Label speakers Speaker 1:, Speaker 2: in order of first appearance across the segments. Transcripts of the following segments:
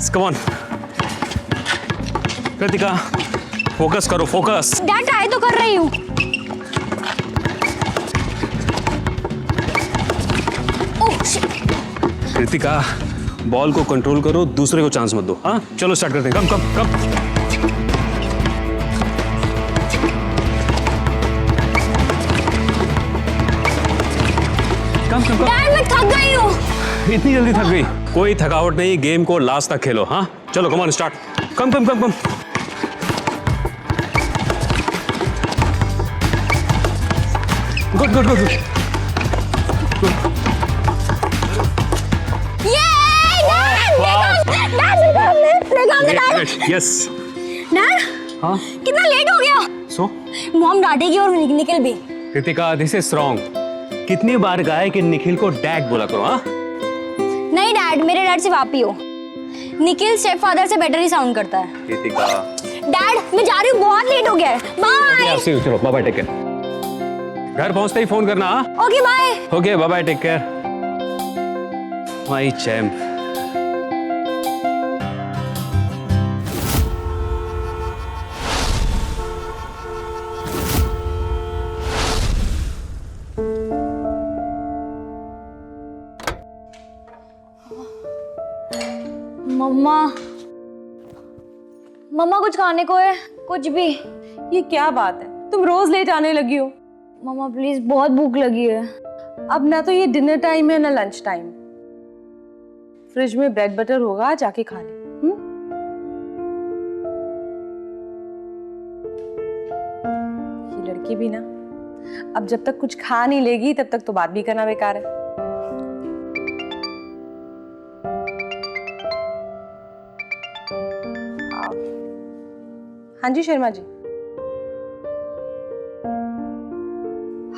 Speaker 1: Come on. Kritika focus करो, focus.
Speaker 2: Dad try तो कर रही हूँ।
Speaker 1: कृतिका बॉल को कंट्रोल करो, दूसरे को चांस मत दो। हाँ चलो स्टार्ट करते हैं। कम कम कम। कम कम कम।
Speaker 2: डैड मैं थक गई हूँ।
Speaker 1: इतनी जल्दी थक गई? कोई थकावट नहीं, गेम को लास्ट तक खेलो। हाँ चलो come on start. Come come come come. Good good good good. Yes.
Speaker 2: Dad
Speaker 1: हाँ
Speaker 2: कितना लेट हो गया।
Speaker 1: सो
Speaker 2: मॉम डांटेगी और निखिल भी।
Speaker 1: Kritika this is wrong. कितनी बार कहा है कि निखिल को डैड बोला करो। हाँ
Speaker 2: नहीं डैड, मेरे डैड से आप ही हो। निखिल स्टेप फादर से बेटर ही साउंड करता है।
Speaker 1: कृतिका
Speaker 2: डैड मैं जा रही हूँ, बहुत लेट हो गया है। बाय।
Speaker 1: चलो बाय बाय, टेक केयर। घर पहुंचते ही फोन करना।
Speaker 2: Okay bye.
Speaker 1: Okay bye bye, take care my champ.
Speaker 2: मम्मा मम्मा कुछ खाने को है? कुछ भी।
Speaker 3: ये क्या बात है, तुम रोज लेट आने लगी हो।
Speaker 2: मम्मा प्लीज, बहुत भूख लगी है।
Speaker 3: अब ना तो ये डिनर टाइम है ना लंच टाइम। फ्रिज में ब्रेड बटर होगा, जाके खा ले। ये लड़की भी ना, अब जब तक कुछ खा नहीं लेगी तब तक तो बात भी करना बेकार है। हाँ जी शर्मा जी।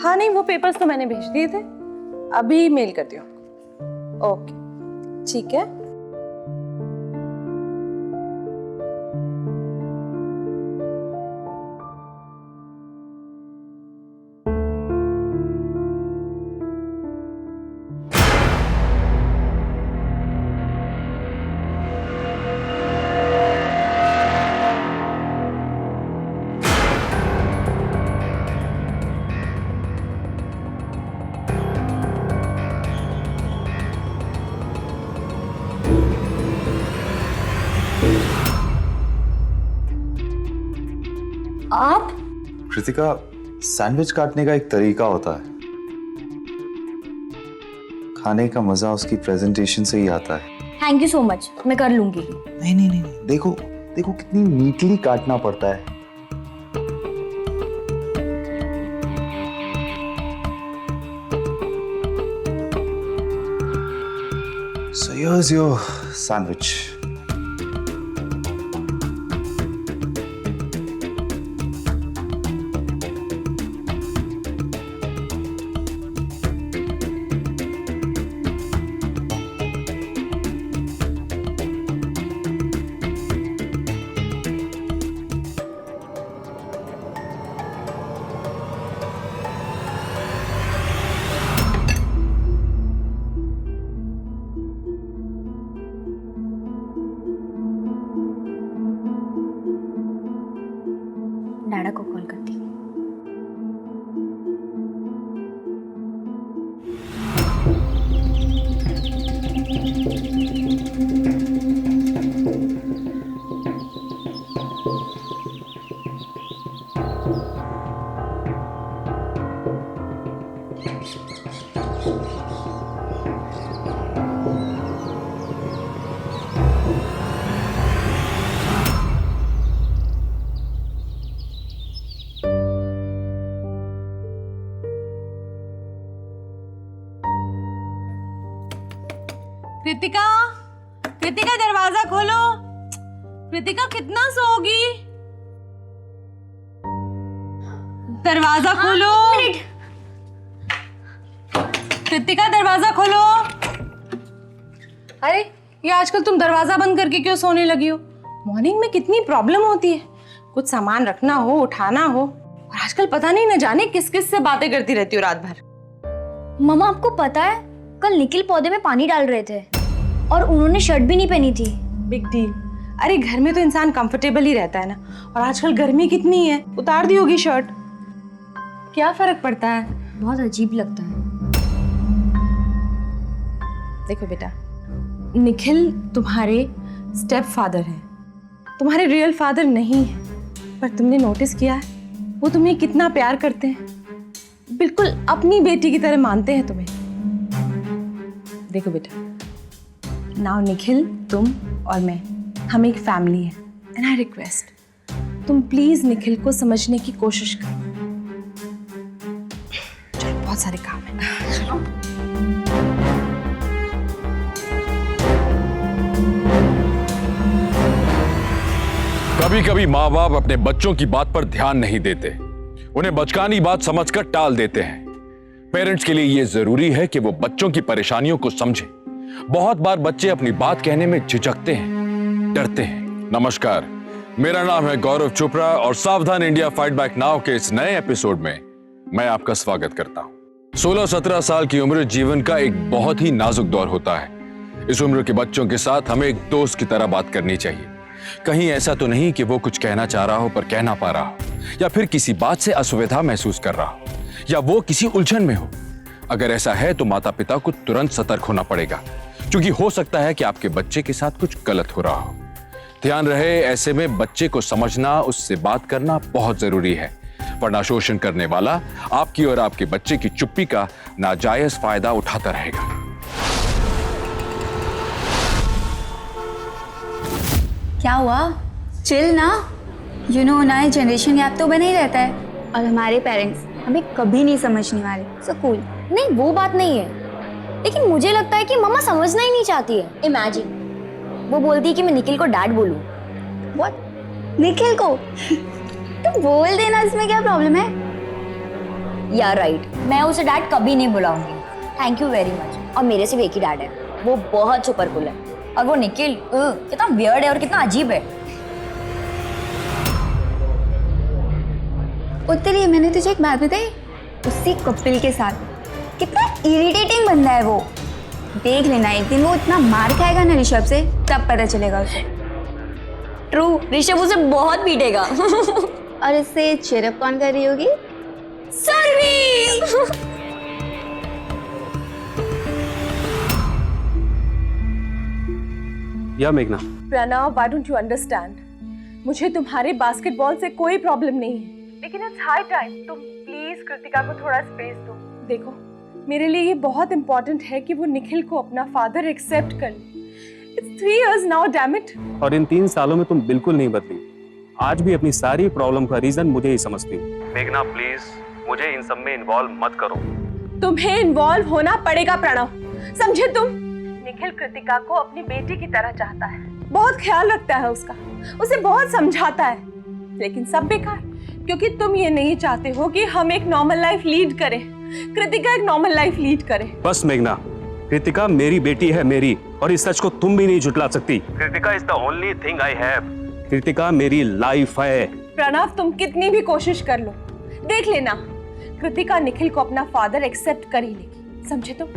Speaker 3: हाँ नहीं, वो पेपर्स तो मैंने भेज दिए थे, अभी मेल करती हूँ। ओके ठीक है।
Speaker 2: आप?
Speaker 4: कृतिका, सैंडविच काटने का एक तरीका होता है। खाने का मजा उसकी प्रेजेंटेशन से ही आता है।
Speaker 2: थैंक यू सो मच, मैं कर लूंगी।
Speaker 4: नहीं नहीं नहीं, देखो देखो कितनी नीटली काटना पड़ता है। So here's your sandwich.
Speaker 2: डाडा को कॉल करती हूँ।
Speaker 3: कृतिका, कृतिका दरवाजा खोलो। कृतिका कितना सोगी? दरवाजा खोलो। कृतिका दरवाजा खोलो। अरे ये आजकल तुम दरवाजा बंद करके क्यों सोने लगी हो? मॉर्निंग में कितनी प्रॉब्लम होती है, कुछ सामान रखना हो, उठाना हो, और आजकल पता नहीं न जाने किस किस से बातें करती रहती हो रात भर।
Speaker 2: मम्मा आपको पता है, कल निखिल पौधे में पानी डाल रहे थे और उन्होंने शर्ट भी नहीं पहनी थी।
Speaker 3: Big deal. अरे घर में तो इंसान कंफर्टेबल ही रहता है ना, और आजकल गर्मी कितनी है, उतार दी होगी शर्ट, क्या फर्क पड़ता है?
Speaker 2: बहुत अजीब लगता है।
Speaker 3: देखो बेटा, निखिल तुम्हारे स्टेप फादर हैं, तुम्हारे रियल फादर नहीं है, पर तुमने नोटिस किया है वो तुम्हें कितना प्यार करते हैं, बिल्कुल अपनी बेटी की तरह मानते हैं तुम्हें। देखो बेटा, नाउ निखिल, तुम और मैं, हम एक फैमिली है, एंड आई रिक्वेस्ट तुम प्लीज निखिल को समझने की कोशिश करो। चलो, बहुत सारे काम है, चलो।
Speaker 5: कभी कभी माँ बाप अपने बच्चों की बात पर ध्यान नहीं देते, उन्हें बचकानी बात समझकर टाल देते हैं। पेरेंट्स के लिए यह जरूरी है कि वो बच्चों की परेशानियों को समझें। बहुत बार बच्चे अपनी बात कहने में झिझकते हैं, डरते हैं। नमस्कार, मेरा नाम है गौरव चोपड़ा और सावधान इंडिया फाइट बैक नाउ के इस नए एपिसोड में मैं आपका स्वागत करता हूं। 16-17 साल की उम्र जीवन का एक बहुत ही नाजुक दौर होता है। इस उम्र के बच्चों के साथ हमें एक दोस्त की तरह बात करनी चाहिए। कहीं ऐसा तो नहीं कि वो कुछ कहना चाह रहा हो पर कह ना पा रहा हो, या फिर किसी बात से असुविधा महसूस कर रहा हो, या वो किसी उलझन में हो। अगर ऐसा है तो माता पिता को तुरंत सतर्क होना पड़ेगा, क्योंकि हो सकता है कि आपके बच्चे के साथ कुछ गलत हो रहा हो। ध्यान रहे, ऐसे में बच्चे को समझना, उससे बात करना बहुत जरूरी है, वरना शोषण करने वाला आपकी और आपके बच्चे की चुप्पी का नाजायज फायदा उठाता रहेगा।
Speaker 2: क्या हुआ? चिल ना। यू नो, नए जनरेशन गैप तो बना ही रहता है, और हमारे पेरेंट्स हमें कभी नहीं समझने वाले। So cool. नहीं, वो बात नहीं है, लेकिन मुझे लगता है कि मम्मा समझना ही नहीं चाहती है। इमेजिन वो बोलती है कि मैं निखिल को डैड बोलूं। व्हाट? निखिल को? तो बोल देना, इसमें क्या प्रॉब्लम है? या राइट, मैं उसे डैड कभी नहीं बुलाऊंगी। Thank you very much. और मेरे सिर्फ एक ही डैड है, वो बहुत सुपर कूल है, और वो निखिल कितना वियर्ड है और कितना अजीब है। उत्तरी, मैंने तुझे एक बात बताई, उसी कपिल के साथ कितना इरिटेटिंग बंदा है वो। देख लेना, एक दिन वो इतना मार खाएगा ना ऋषभ से, तब पता चलेगा उसे। ट्रू, ऋषभ उसे बहुत पीटेगा। और इससे चिरअप कौन कर रही होगी? सर्वी।
Speaker 1: या मेघना,
Speaker 3: Pranav, why don't you understand? मुझे तुम्हारे बास्केटबॉल से कोई प्रॉब्लम नहीं है, लेकिन इट्स हाई टाइम तुम प्लीज कृतिका को थोड़ा स्पेस दो। देखो, मेरे लिए ये बहुत इंपॉर्टेंट है कि वो निखिल को अपना फादर एक्सेप्ट कर ले। It's 3 years now, damn it.
Speaker 1: और इन 3 सालों में तुम बिल्कुल नहीं बदली। आज भी अपनी सारी प्रॉब्लम का रीजन मुझे ही समझती हूँ। मेघना प्लीज, मुझे इन सब में इन्वॉल्व मत करो।
Speaker 3: तुम्हें इन्वॉल्व होना पड़ेगा प्रणव, समझे तुम? निखिल कृतिका को अपनी बेटी की तरह चाहता है, बहुत ख्याल रखता है उसका, उसे बहुत समझाता है, लेकिन सब बेकार, क्योंकि तुम ये नहीं चाहते हो कि हम एक नॉर्मल लाइफ लीड करें, कृतिका एक नॉर्मल लाइफ लीड करे।
Speaker 1: बस मेघना, कृतिका मेरी बेटी है, मेरी, और इस सच को तुम भी नहीं झुटला सकती। Kritika is the only thing I have. Kritika मेरी लाइफ है।
Speaker 3: प्रणव, तुम कितनी भी कोशिश कर लो, देख लेना, कृतिका निखिल को अपना फादर एक्सेप्ट कर ही लेगी, समझे तुम?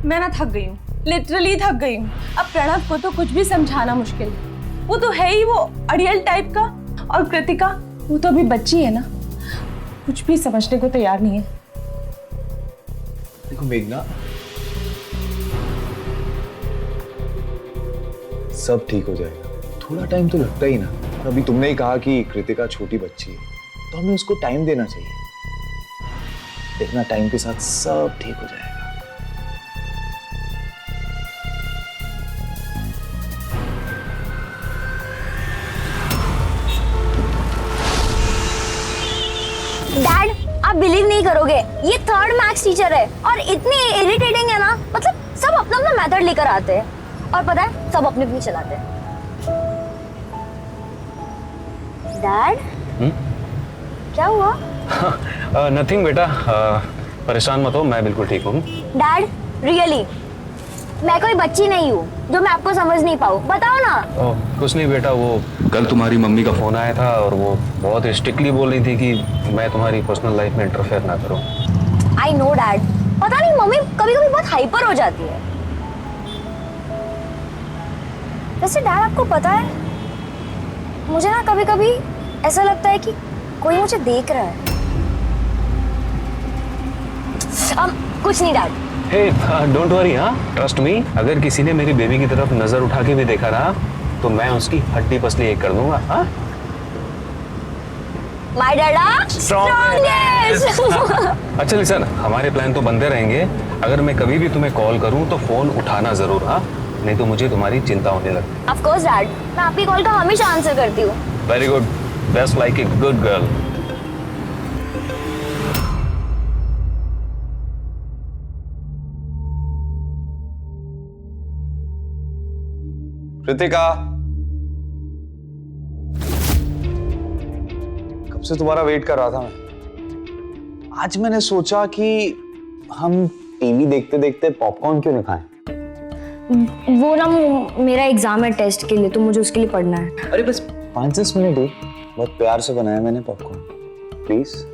Speaker 3: मैं ना थक गई हूँ, लिटरली थक गई हूँ। अब प्रणव को तो कुछ भी समझाना मुश्किल है, वो तो है ही वो अड़ियल टाइप का, और कृतिका वो तो अभी बच्ची है ना, कुछ भी समझने को तैयार नहीं है।
Speaker 4: देखो मेघना, सब ठीक हो जाएगा, थोड़ा टाइम तो लगता ही ना। और अभी तुमने ही कहा कि कृतिका छोटी बच्ची है, तो हमें उसको टाइम देना चाहिए। देखना, टाइम के साथ सब ठीक हो जाएगा।
Speaker 2: डैड, आप बिलीव नहीं
Speaker 6: करोगे? ये थर्ड मैथ्स टीचर है और इतनी इरिटेटिंग है ना, मतलब सब अपना अपना मेथड लेकर आते हैं और पता है सब अपने अपनी चलाते हैं। डैड क्या हुआ?
Speaker 1: नथिंग बेटा, परेशान मत हो, मैं बिल्कुल ठीक हूँ।
Speaker 6: डैड रियली मैं कोई बच्ची नहीं हूँ जो मैं आपको समझ नहीं पाऊँ, बताओ ना।
Speaker 1: कुछ नहीं बेटा, वो कल तुम्हारी मम्मी का फोन आया था और वो बहुत स्ट्रिक्टली बोल रही थी कि मैं तुम्हारी पर्सनल लाइफ में इंटरफेयर ना करूँ।
Speaker 6: आई नो डैड, पता नहीं मम्मी कभी कभी बहुत हाइपर हो जाती है। वैसे डैड आपको पता है, मुझे ना कभी कभी ऐसा लगता है कि कोई मुझे देख रहा है। कुछ नहीं डैड।
Speaker 1: हे डोंट वरी, हाँ ट्रस्ट मी, अगर किसी ने मेरी बेबी की तरफ नजर उठा के भी देखा ना तो मैं उसकी हड्डी पसली एक कर दूंगा। हाँ
Speaker 6: माय डैडा स्ट्रॉन्गेस्ट।
Speaker 1: अच्छा लिसन, हमारे प्लान तो बनते रहेंगे। अगर मैं कभी भी तुम्हें कॉल करूं तो फोन उठाना जरूर, हाँ, नहीं तो मुझे तुम्हारी चिंता होने लगती।
Speaker 6: ऑफ कोर्स डैड, मैं आपकी कॉल का हमेशा आंसर करती हूँ।
Speaker 1: Very good, best like a good girl.
Speaker 4: Kritika, कब से तुम्हारा वेट कर रहा था मैं। आज मैंने सोचा कि हम टीवी देखते देखते पॉपकॉर्न क्यों नहीं खाएं।
Speaker 6: वो ना मेरा एग्जाम है टेस्ट के लिए, तो मुझे उसके लिए पढ़ना है।
Speaker 4: अरे बस 5-10 मिनट ही, बहुत प्यार से बनाया मैंने पॉपकॉर्न, प्लीज।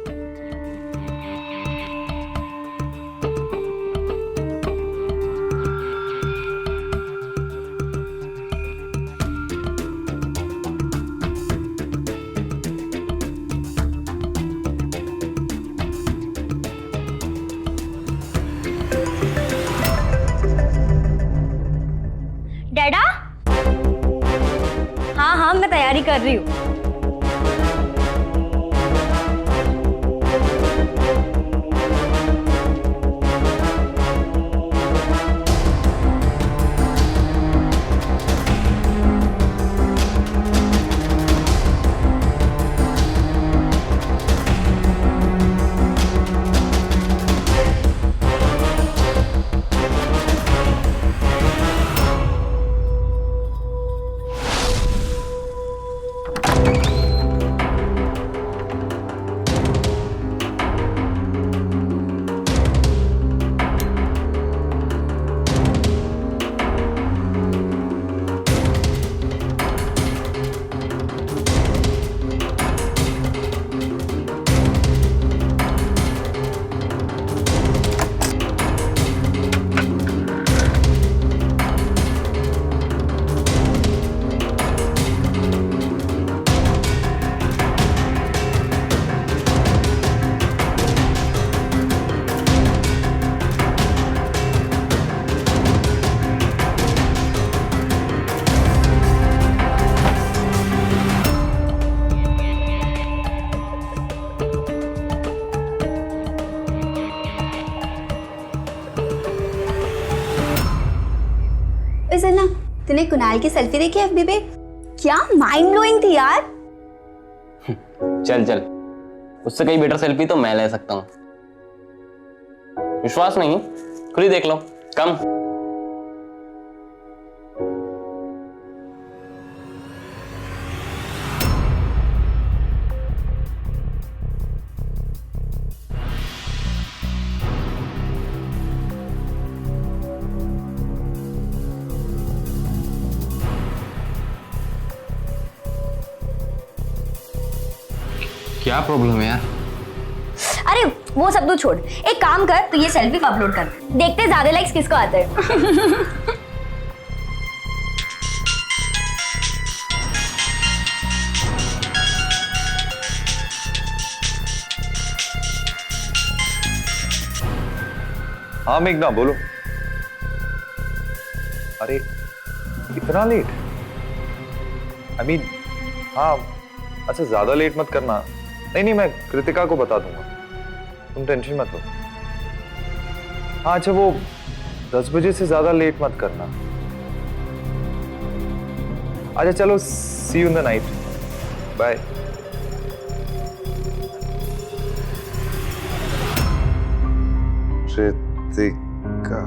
Speaker 6: डैडा? हाँ हाँ मैं तैयारी कर रही हूँ।
Speaker 2: ना, तूने कुणाल की सेल्फी देखी एफबी पे? क्या माइंड ब्लोइंग थी यार।
Speaker 7: चल चल, उससे कहीं बेटर सेल्फी तो मैं ले सकता हूँ। विश्वास नहीं? खुद ही देख लो। कम। क्या प्रॉब्लम है यार?
Speaker 6: अरे वो सब तू छोड़, एक काम कर, तू ये सेल्फी अपलोड कर, देखते ज्यादा लाइक्स किसको आते हैं।
Speaker 4: हाँ मेघना बोलो। अरे इतना लेट? आई मीन हाँ, अच्छा ज्यादा लेट मत करना। नहीं मैं कृतिका को बता दूंगा, तुम टेंशन मत लो। हाँ अच्छा, वो 10 बजे से ज्यादा लेट मत करना। अच्छा चलो, see you in the night, bye. Kritika.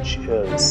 Speaker 4: Cheers.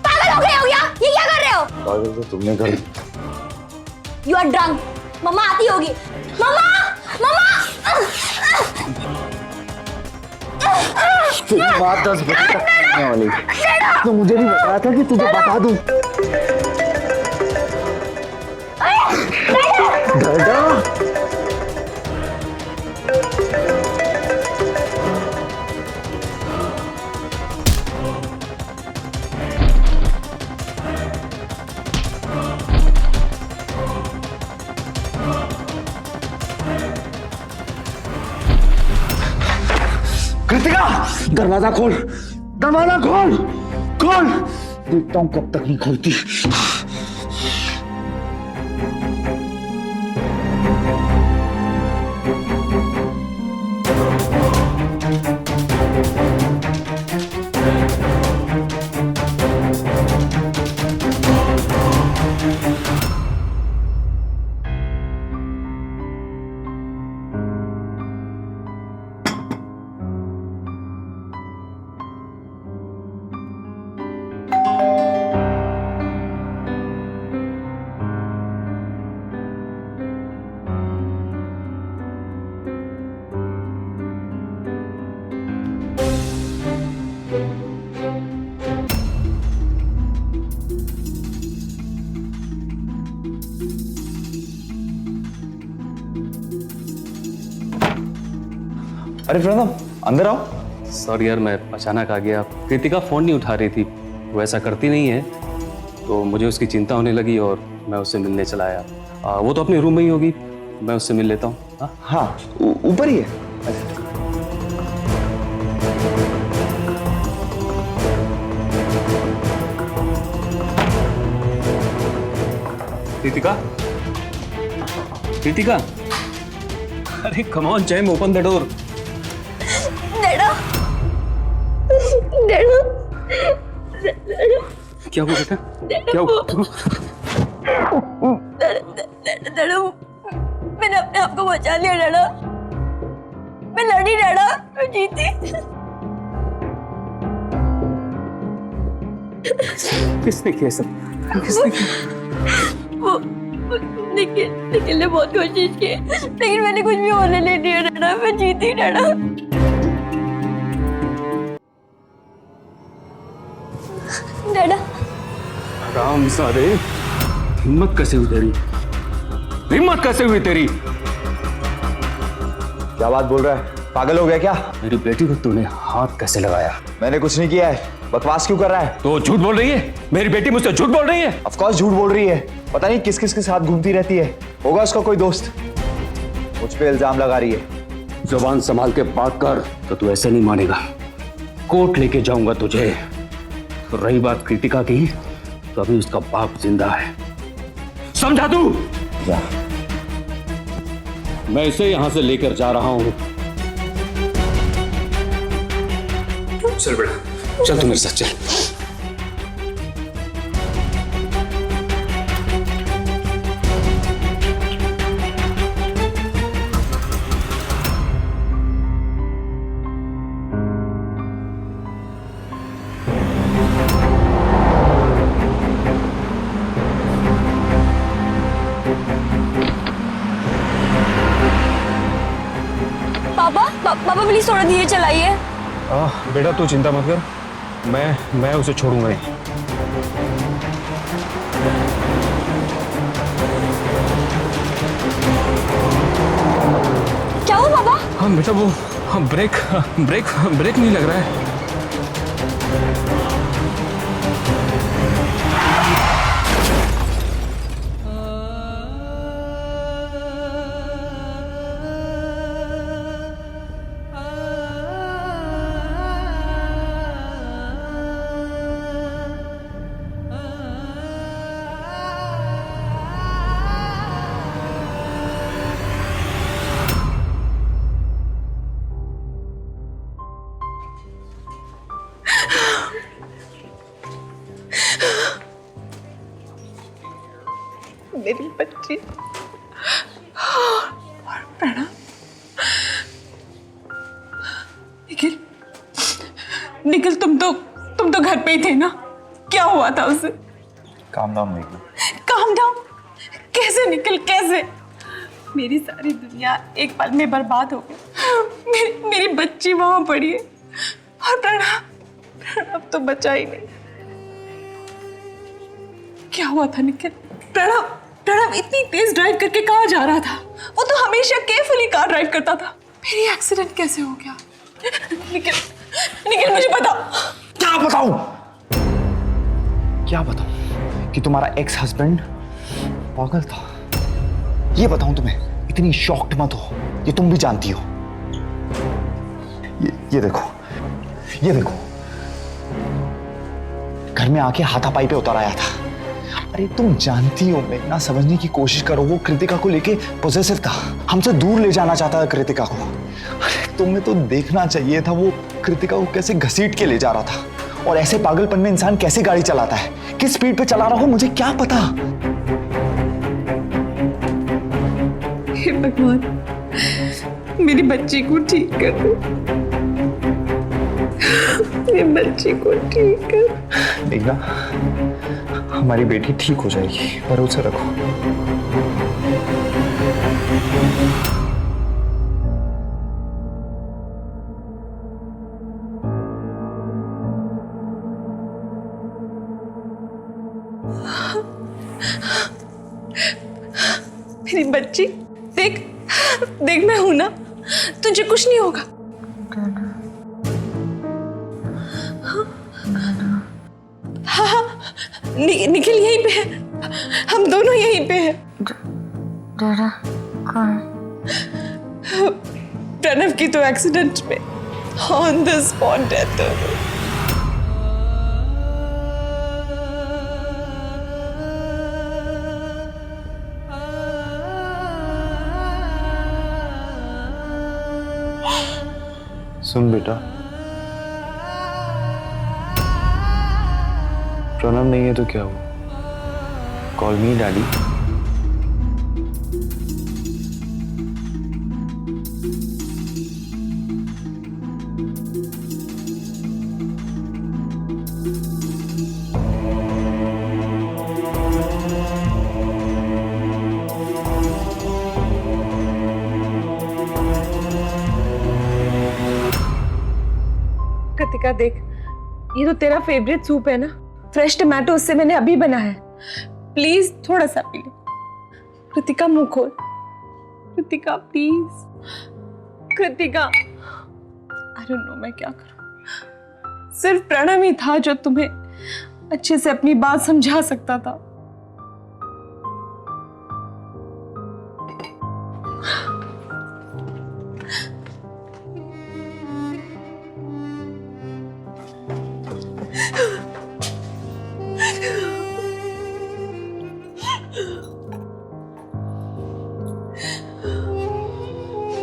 Speaker 6: पागल हो गए हो क्या? ये क्या कर रहे हो?
Speaker 4: पागल तो तुमने कर।
Speaker 6: You are drunk. मम्मा आती होगी। मम्मा, मम्मा।
Speaker 8: तेरी बात 10 बजे तक नहीं होने वाली। तो मुझे भी बताया था कि तुझे बता दूं। डैडा। कृतिका, दरवाजा खोल, दरवाजा खोल, खोल। देखता हूं कब तक नहीं खोलती।
Speaker 4: अरे प्रणव, अंदर आओ।
Speaker 1: सॉरी यार, मैं अचानक आ गया। कृतिका फोन नहीं उठा रही थी, वो ऐसा करती नहीं है, तो मुझे उसकी चिंता होने लगी और मैं उससे मिलने चला आया। वो तो अपने रूम में ही होगी, मैं उससे मिल लेता हूँ।
Speaker 4: हाँ, ऊपर ही है।
Speaker 1: कृतिका, कृतिका, अरे come on Jam, open the door.
Speaker 6: डैडा, डैडा,
Speaker 1: क्या हुआ बेटा? क्या हुआ?
Speaker 6: डैडा, मैंने अपने आप को बचा लिया डैडा। मैं लड़ी डैडा, मैं जीती।
Speaker 1: किसने किया सब? किसने किया?
Speaker 6: वो निकलने बहुत कोशिश की, लेकिन मैंने कुछ भी होने नहीं दिया डैडा। मैं जीती डैडा। डैडा,
Speaker 1: राम सारे, हिम्मत कैसे हुई तेरी? हिम्मत कैसे हुई तेरी?
Speaker 4: क्या बात बोल रहा है? पागल हो गया क्या?
Speaker 1: मेरी बेटी को तूने हाथ कैसे लगाया?
Speaker 4: मैंने कुछ नहीं किया है। बकवास क्यों कर रहा है?
Speaker 1: तो झूठ बोल रही है? मेरी बेटी मुझसे झूठ बोल रही है?
Speaker 4: ऑफ कोर्स झूठ बोल रही है। पता नहीं किस किस के साथ घूमती रहती है। होगा उसका कोई दोस्त। मुझ पे इल्जाम लगा रही है।
Speaker 1: जुबान संभाल के बात कर, तो तू ऐसे नहीं मानेगा। कोर्ट लेके जाऊंगा तुझे। तो रही बात कृतिका की, तो अभी उसका बाप जिंदा है, समझा तू? मैं इसे यहां से लेकर जा रहा हूं। चल बेटा, चल तू मेरे साथ चल।
Speaker 6: पापा प्लीज थोड़ा धीरे चलाइए।
Speaker 1: बेटा तू चिंता मत कर, मैं उसे छोड़ूंगा नहीं।
Speaker 6: क्या हुआ पापा?
Speaker 1: हाँ बेटा वो ब्रेक नहीं लग रहा है।
Speaker 3: मेरी बच्ची और प्रणव। निखिल तुम तो घर पे ही थे ना? क्या हुआ था उसे?
Speaker 4: काम डाउन नहीं।
Speaker 3: काम डाउन कैसे निखिल, कैसे? मेरी सारी दुनिया एक पल में बर्बाद हो गई। मेरी बच्ची वहां पड़ी है और प्रणव तो बचा ही नहीं। क्या हुआ था निखिल? प्रणव इतनी तेज ड्राइव करके कहाँ जा रहा था? वो तो हमेशा केयरफुली कार ड्राइव करता था। फिर ये एक्सीडेंट कैसे हो गया? निखिल मुझे बताओ।
Speaker 8: क्या बताऊं कि तुम्हारा एक्स हस्बैंड पागल था? ये बताऊं तुम्हें? इतनी शॉक्ड मत हो, ये तुम भी जानती हो। ये देखो घर में आके हाथापाई पे उतर आया था। अरे तुम जानती हो, मेघना समझने की कोशिश करो, वो कृतिका को लेके पॉसेसिव था, हमसे दूर ले जाना चाहता था कृतिका को। अरे तुम्हें तो देखना चाहिए था वो कृतिका को कैसे घसीट के ले जा रहा था। और ऐसे पागलपन में इंसान कैसे गाड़ी चलाता है, किस स्पीड पे चला रहा हो मुझे क्या पता।
Speaker 3: हे भगवान, मेरी बच्ची को ठीक कर दो। मेरी बच्ची को ठीक कर।
Speaker 8: मेघना, हमारी बेटी ठीक हो जाएगी, भरोसा रखो।
Speaker 3: मेरी बच्ची, देख मैं हूं ना, तुझे कुछ नहीं होगा। हाँ, निखिल यहीं पे है, हम दोनों यहीं पे हैं।
Speaker 6: दादा कौन?
Speaker 3: प्रणव की तो एक्सीडेंट में ऑन द स्पॉट डेथ हो गई।
Speaker 4: सुन बेटा, प्रणव नहीं है तो क्या हुआ? कॉल मी डैडी।
Speaker 3: कृतिका देख, ये तो तेरा फेवरेट सूप है ना, फ्रेश टमाटो उससे मैंने अभी बनाया है। प्लीज थोड़ा सा पी ले। कृतिका मुंह खोल। Kritika please. Kritika, I don't know मैं क्या करूं। सिर्फ प्रणव ही था जो तुम्हें अच्छे से अपनी बात समझा सकता था।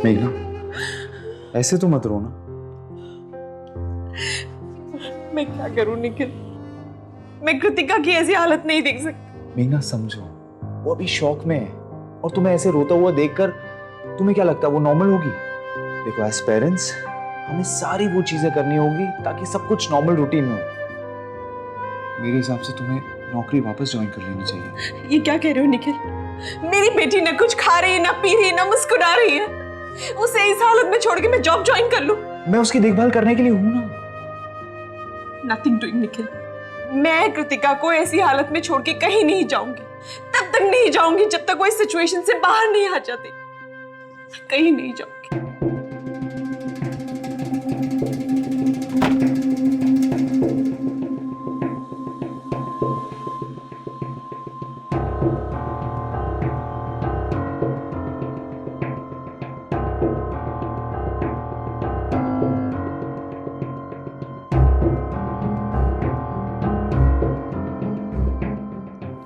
Speaker 8: मेघना, ऐसे तो मत रोना।
Speaker 3: मैं क्या करूं निखिल, मैं कृतिका की ऐसी हालत नहीं देख सकती।
Speaker 8: मेघना समझो, वो अभी शॉक में है और तुम्हें ऐसे रोता हुआ देखकर तुम्हें क्या लगता है वो नॉर्मल होगी? देखो, एज पेरेंट्स हमें सारी वो चीजें करनी होगी ताकि सब कुछ नॉर्मल रूटीन में हो। मेरे हिसाब से तुम्हें नौकरी वापस ज्वाइन कर लेनी चाहिए।
Speaker 3: ये क्या कह रहे हो निखिल? मेरी बेटी ना कुछ खा रही है, ना पी रही है, ना मुस्कुरा रही है। उसे इस हालत में छोड़ के मैं जॉब ज्वाइन कर लूं?
Speaker 8: मैं उसकी देखभाल करने के लिए हूं ना।
Speaker 3: Nothing doing Nikhil. मैं कृतिका को ऐसी हालत में छोड़ के कहीं नहीं जाऊंगी। तब तक नहीं जाऊंगी जब तक वो इस सिचुएशन से बाहर नहीं आ जाती। कहीं नहीं जाऊंगी।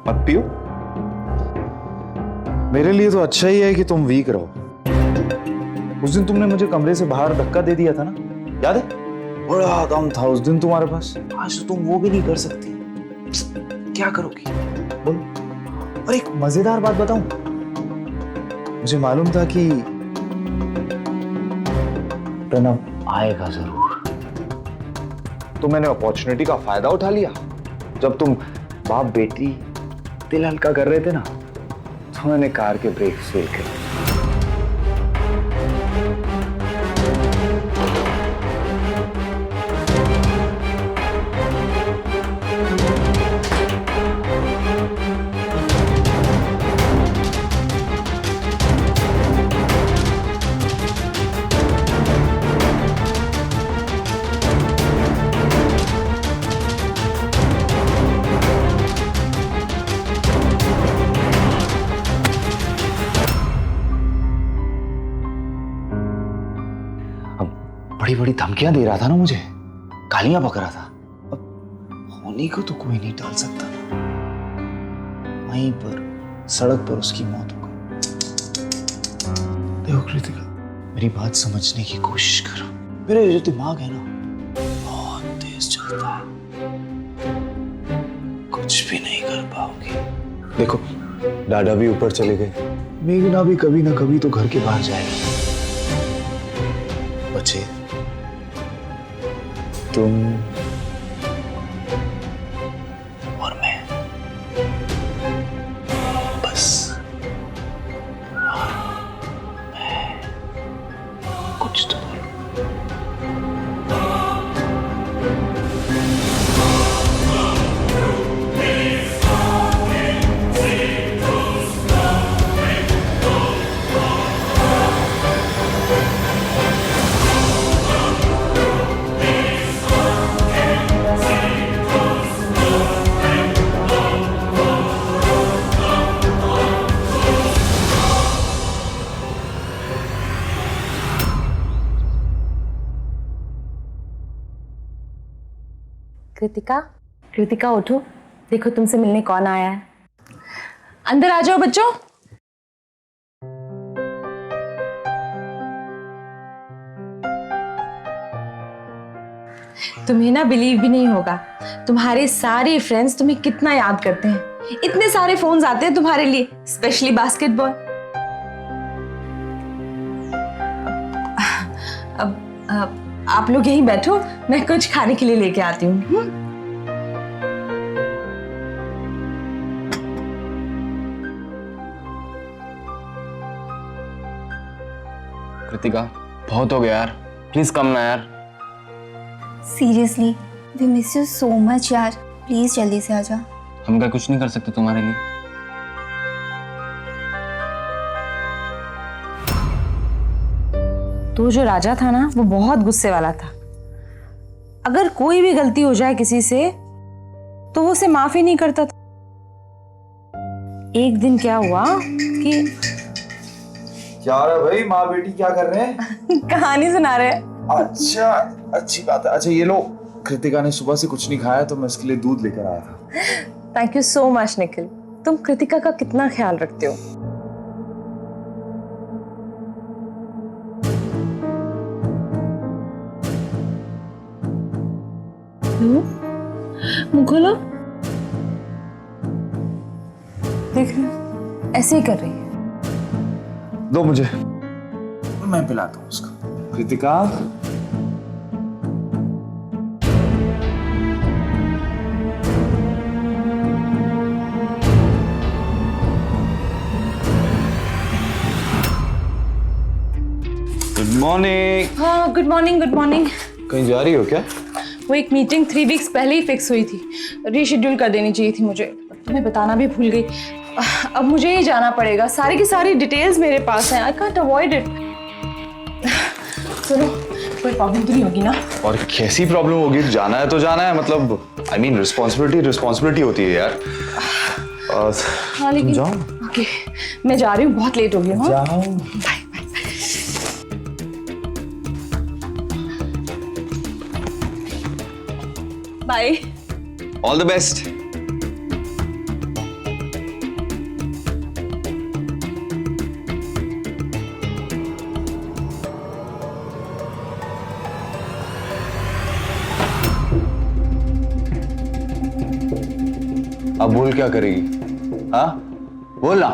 Speaker 8: मत पियो। मेरे लिए तो अच्छा ही है कि तुम वीक रहो। उस दिन तुमने मुझे कमरे से बाहर धक्का दे दिया था ना, याद है? बड़ा दम था उस दिन तुम्हारे पास। आज तो तुम वो भी नहीं कर सकती। क्या करोगी बोलो? और एक मजेदार बात बताऊं, मुझे मालूम था कि प्रणव आएगा जरूर, तो मैंने अपॉर्चुनिटी का फायदा उठा लिया। जब तुम बाप बेटी दिल हल्का कर रहे थे ना, तो मैंने कार के ब्रेक फेल कर। बड़ी बड़ी धमकियां दे रहा था ना मुझे, गालियां बक रहा था। अब होनी को तो कोई नहीं टाल सकता ना। वहीं पर सड़क पर उसकी मौत हो गई। देखो कृतिका, मेरी बात समझने की कोशिश करो। मेरा जो दिमाग है ना, बहुत तेज चलता है। कुछ भी नहीं कर पाओगे। देखो, डाडा भी ऊपर चले गए, मेघना भी कभी ना कभी तो घर के बाहर जाएगी। बचे तुम और मैं, बस। मैं कुछ तो बोलो।
Speaker 3: कृतिका, कृतिका उठो, देखो तुमसे मिलने कौन आया है। अंदर आ जाओ बच्चों। तुम्हें ना बिलीव भी नहीं होगा, तुम्हारे सारे फ्रेंड्स तुम्हें कितना याद करते हैं। इतने सारे फोन्स आते हैं तुम्हारे लिए, स्पेशली बास्केटबॉल। अब आप लोग यहीं बैठो, मैं कुछ खाने के लिए लेके आती हूँ।
Speaker 7: कृतिका, बहुत हो गया यार, प्लीज कम ना यार।
Speaker 2: Seriously we miss you so much यार, प्लीज जल्दी से आ जा।
Speaker 7: हम क्या कुछ नहीं कर सकते तुम्हारे लिए?
Speaker 3: तो जो राजा था ना, वो बहुत गुस्से वाला था। अगर कोई भी गलती हो जाए किसी से, तो वो उसे माफ ही नहीं करता था। एक दिन क्या हुआ कि
Speaker 8: क्या रहा भाई, माँ बेटी क्या कर रहे हैं?
Speaker 3: कहानी सुना रहे हैं।
Speaker 8: अच्छा, अच्छी बात है। अच्छा ये लो, कृतिका ने सुबह से कुछ नहीं खाया तो मैं इसके लिए दूध लेकर आया था।
Speaker 3: Thank you so much Nikhil, तुम कृतिका का कितना ख्याल रखते हो। मुंह खोलो। देख रहे हो? ऐसे ही कर रही है।
Speaker 8: दो मुझे, मैं पिलाता हूँ उसको। Kritika, good morning.
Speaker 3: हाँ गुड मॉर्निंग, गुड मॉर्निंग।
Speaker 8: कहीं जा रही हो क्या?
Speaker 3: वो एक मीटिंग 3 वीक्स पहले ही फिक्स हुई थी, रीशेड्यूल कर देनी चाहिए थी मुझे, तुम्हें बताना भी भूल गई। अब मुझे ही जाना पड़ेगा, सारी की सारी डिटेल्स मेरे पास हैं, आई कांट अवॉइड इट। चलो कोई प्रॉब्लम तो नहीं होगी ना?
Speaker 8: और कैसी प्रॉब्लम होगी? जाना है तो जाना है, मतलब आई मीन रिस्पॉन्सिबिलिटी होती है यार।
Speaker 3: हाँ लेकिन
Speaker 8: जाओ।
Speaker 3: ओके मैं जा रही हूँ, बहुत लेट हो गई हूँ।
Speaker 8: जाओ।
Speaker 3: Bye. Bye.
Speaker 8: All the best. अब बोल क्या करेगी? हाँ बोल ना।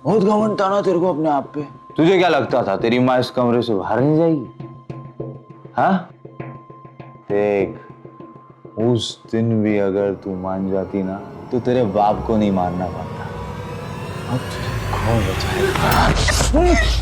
Speaker 8: बहुत घमंड था ना तेरे को अपने आप पे। तुझे क्या लगता था तेरी माँ इस कमरे से बाहर नहीं जाएगी? हाँ देख, उस दिन भी अगर तू मान जाती ना तो तेरे बाप को नहीं मानना पड़ता। अब तुझे कौन बचाएगा?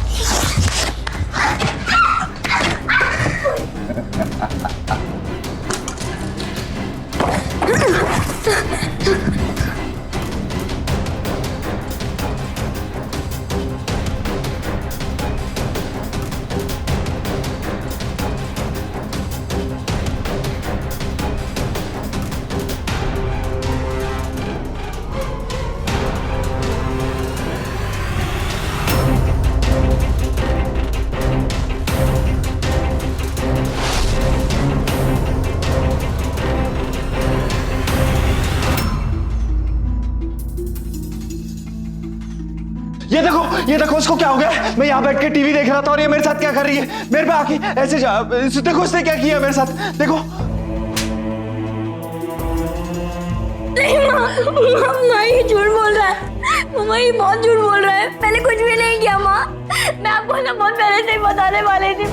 Speaker 8: ये देखो इसको क्या हो गया? मैं यहाँ बैठ के टीवी देख रहा था और ये मेरे साथ क्या कर रही है? मेरे पे आके ऐसे देखो इसने क्या किया मेरे साथ, देखो।
Speaker 6: नहीं माँ ये झूठ बोल रहा है, मामा ये बहुत झूठ बोल रहा है, मैंने कुछ भी नहीं किया माँ, मैं आपको ना बहुत पहले से ही बताने वाली थी।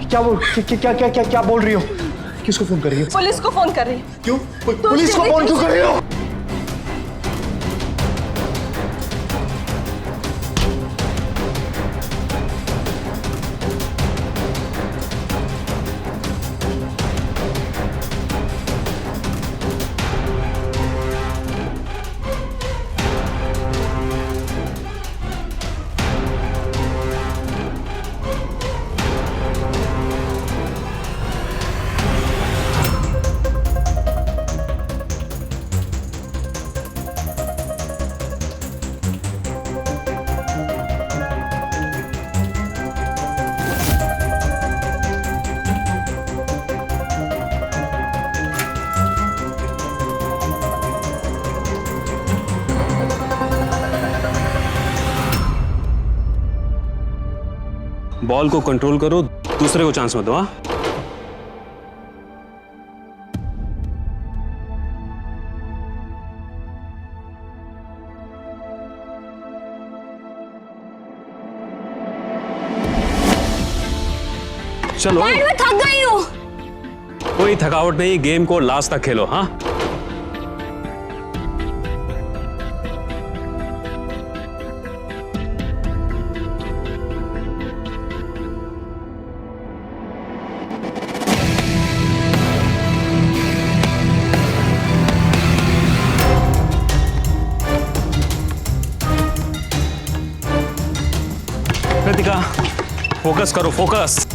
Speaker 8: क्या बोल रही हो? किसको फोन कर रही हो?
Speaker 3: पुलिस को फोन कर रही है।
Speaker 8: क्यों? पुलिस को फोन क्यों कर रही हो?
Speaker 1: बॉल को कंट्रोल करो, दूसरे को चांस मत दो। हाँ चलो।
Speaker 6: मैं थक गई हूँ।
Speaker 1: कोई थकावट नहीं, गेम को लास्ट तक खेलो। हाँ कृतिका, फोकस करो, फोकस।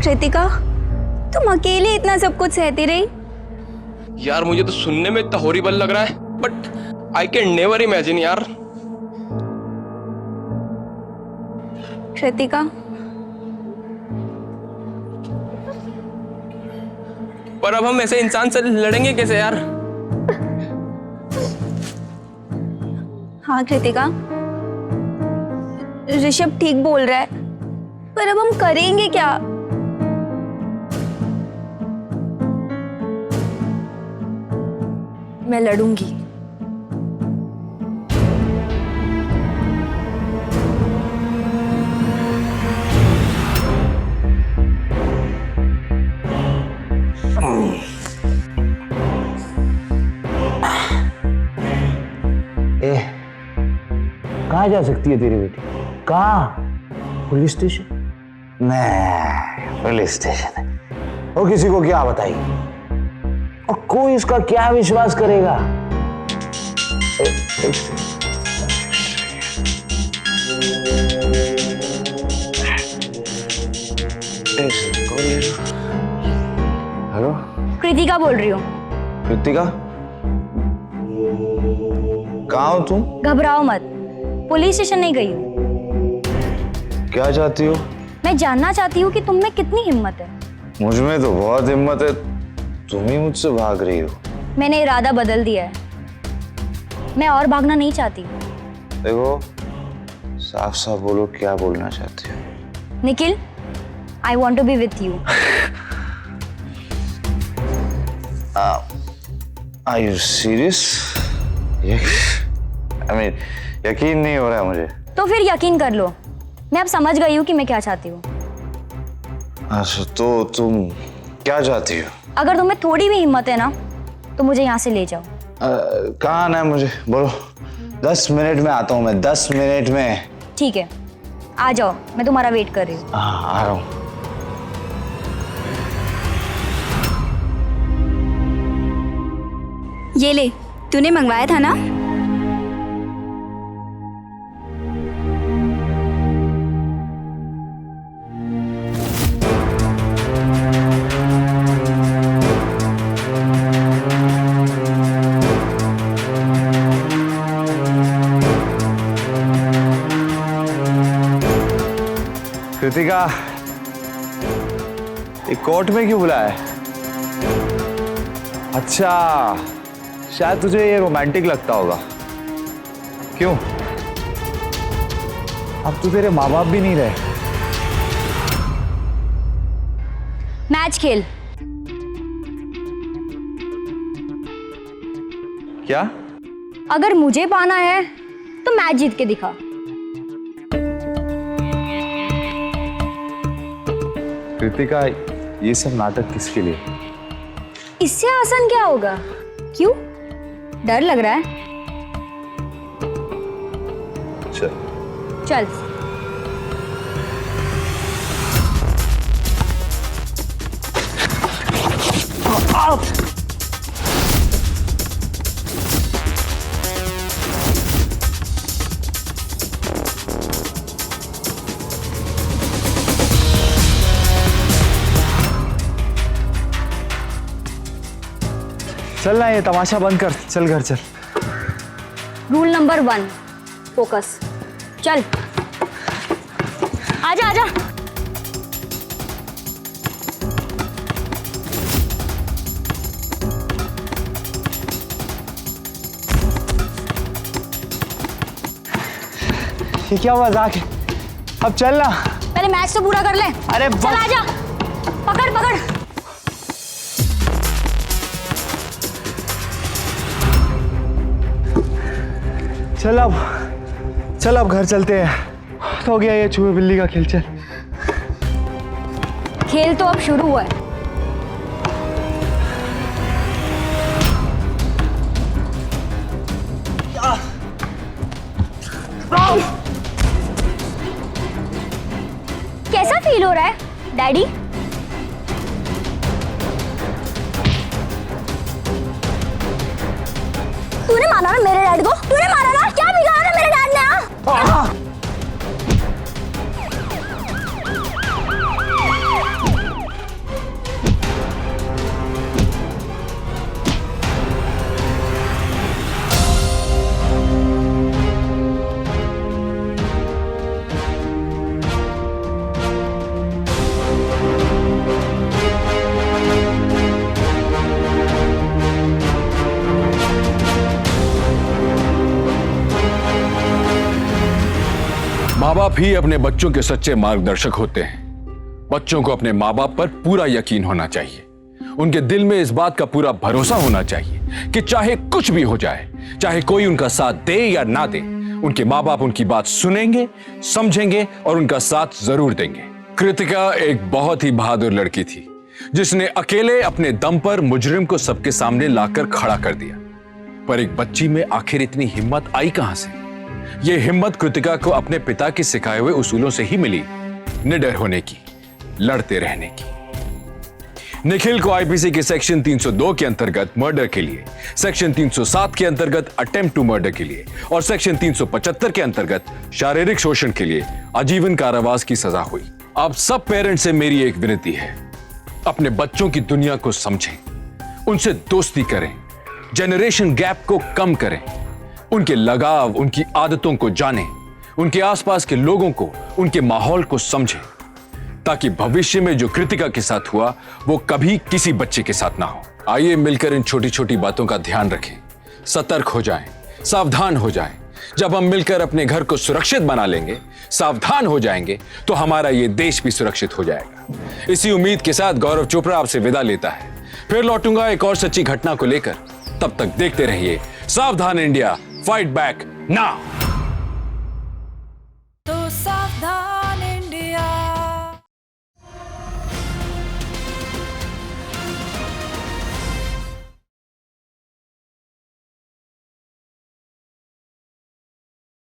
Speaker 2: कृतिका, तुम अकेले इतना सब कुछ सहती रही?
Speaker 7: यार मुझे तो सुनने में इतना हॉरिबल लग रहा है, but
Speaker 9: I can never imagine यार।
Speaker 2: कृतिका,
Speaker 9: पर अब हम ऐसे इंसान से लड़ेंगे कैसे यार?
Speaker 2: हाँ कृतिका, ऋषभ ठीक बोल रहा है, पर अब हम करेंगे क्या? मैं लड़ूंगी।
Speaker 8: कहाँ जा सकती है तेरी बेटी? कहाँ? Police station? नहीं, पुलिस स्टेशन और किसी को क्या बताई? और कोई इसका क्या विश्वास करेगा? हेलो,
Speaker 2: कृतिका बोल रही हूँ।
Speaker 8: कृतिका, कहाँ हो तुम?
Speaker 6: घबराओ मत, पुलिस स्टेशन नहीं गई हूँ।
Speaker 8: क्या चाहती हो?
Speaker 6: मैं जानना चाहती हूँ कि तुम में कितनी हिम्मत है।
Speaker 8: मुझ में तो बहुत हिम्मत है, तुम ही मुझसे भाग रही हो।
Speaker 6: मैंने इरादा बदल दिया है, मैं और भागना नहीं चाहती।
Speaker 8: देखो, साफ साफ बोलो, क्या बोलना चाहती हो?
Speaker 6: Nikhil, I want to be with you.
Speaker 8: Are you serious? यकीन नहीं हो रहा है मुझे।
Speaker 6: तो फिर यकीन कर लो, मैं अब समझ गई हूँ कि मैं क्या चाहती हूँ।
Speaker 8: अच्छा, तो तुम क्या चाहती हो?
Speaker 6: अगर तुम्हें थोड़ी भी हिम्मत है ना, तो मुझे यहाँ से ले जाओ।
Speaker 8: कहाँ आना है मुझे? बोलो, 10 मिनट में आता हूँ मैं, 10 मिनट में।
Speaker 6: ठीक है, आ जाओ, मैं तुम्हारा वेट कर रही हूँ।
Speaker 8: हाँ, आ रहा हूँ।
Speaker 2: ये ले, तूने मंगवाया था ना?
Speaker 8: कृतिका, एक कोर्ट में क्यों बुलाया है? अच्छा, शायद तुझे ये रोमांटिक लगता होगा। क्यों? अब तो तेरे माँ बाप भी नहीं रहे।
Speaker 6: मैच खेल।
Speaker 8: क्या?
Speaker 6: अगर मुझे पाना है तो मैच जीत के दिखा।
Speaker 8: कृतिका, ये सब नाटक किसके लिए?
Speaker 6: इससे आसान क्या होगा? क्यों, डर लग रहा है?
Speaker 8: चल।
Speaker 6: चल।
Speaker 8: चल ना, ये तमाशा बंद कर, चल घर चल।
Speaker 6: Rule number 1, focus. चल, आजा आजा।
Speaker 8: ये क्या मजाक है? अब चल ना।
Speaker 6: पहले मैच तो पूरा कर ले।
Speaker 8: अरे
Speaker 6: चल आजा, पकड़ पकड़।
Speaker 8: चल अब घर चलते हैं। हो गया ये चूहे बिल्ली का खेल। चल।
Speaker 6: खेल तो अब शुरू हुआ है। कैसा फील हो रहा है डैडी? तूने मारा ना मेरे डैड को? तूने मारा ना? क्या बिगाड़ा मेरे डैड ने?
Speaker 5: माँ बाप ही अपने बच्चों के सच्चे मार्गदर्शक होते हैं। बच्चों को अपने माँ बाप पर पूरा यकीन होना चाहिए। उनके दिल में इस बात का पूरा भरोसा होना चाहिए कि चाहे कुछ भी हो जाए, चाहे कोई उनका साथ दे या ना दे, उनके माँ बाप उनकी बात सुनेंगे, समझेंगे और उनका साथ जरूर देंगे। कृतिका एक बहुत ही बहादुर लड़की थी, जिसने अकेले अपने दम पर मुजरिम को सबके सामने लाकर खड़ा कर दिया। पर एक बच्ची में आखिर इतनी हिम्मत आई कहां से? यह हिम्मत कृतिका को अपने पिता के सिखाए हुए उसूलों से ही मिली, निडर होने की, लड़ते रहने की। निखिल को आईपीसी के सेक्शन 302 के अंतर्गत मर्डर के लिए, सेक्शन 307 के अंतर्गत अटेम्प्ट टू मर्डर के लिए और सेक्शन 375 के अंतर्गत शारीरिक शोषण के लिए आजीवन कारावास की सजा हुई। अब सब पेरेंट्स से मेरी एक विनती है, अपने बच्चों की दुनिया को समझें, उनसे दोस्ती करें, जनरेशन गैप को कम करें, उनके लगाव, उनकी आदतों को जानें, उनके आसपास के लोगों को, उनके माहौल को समझें, ताकि भविष्य में जो कृतिका के साथ हुआ वो कभी किसी बच्चे के साथ ना हो। आइए मिलकर इन छोटी छोटी बातों का ध्यान रखें, सतर्क हो जाएं, सावधान हो जाएं। जब हम मिलकर अपने घर को सुरक्षित बना लेंगे, सावधान हो जाएंगे, तो हमारा ये देश भी सुरक्षित हो जाएगा। इसी उम्मीद के साथ गौरव चोपड़ा आपसे विदा लेता है। फिर लौटूंगा एक और सच्ची घटना को लेकर। तब तक देखते रहिए सावधान इंडिया, फाइट बैक नाउ।
Speaker 10: तो सावधान।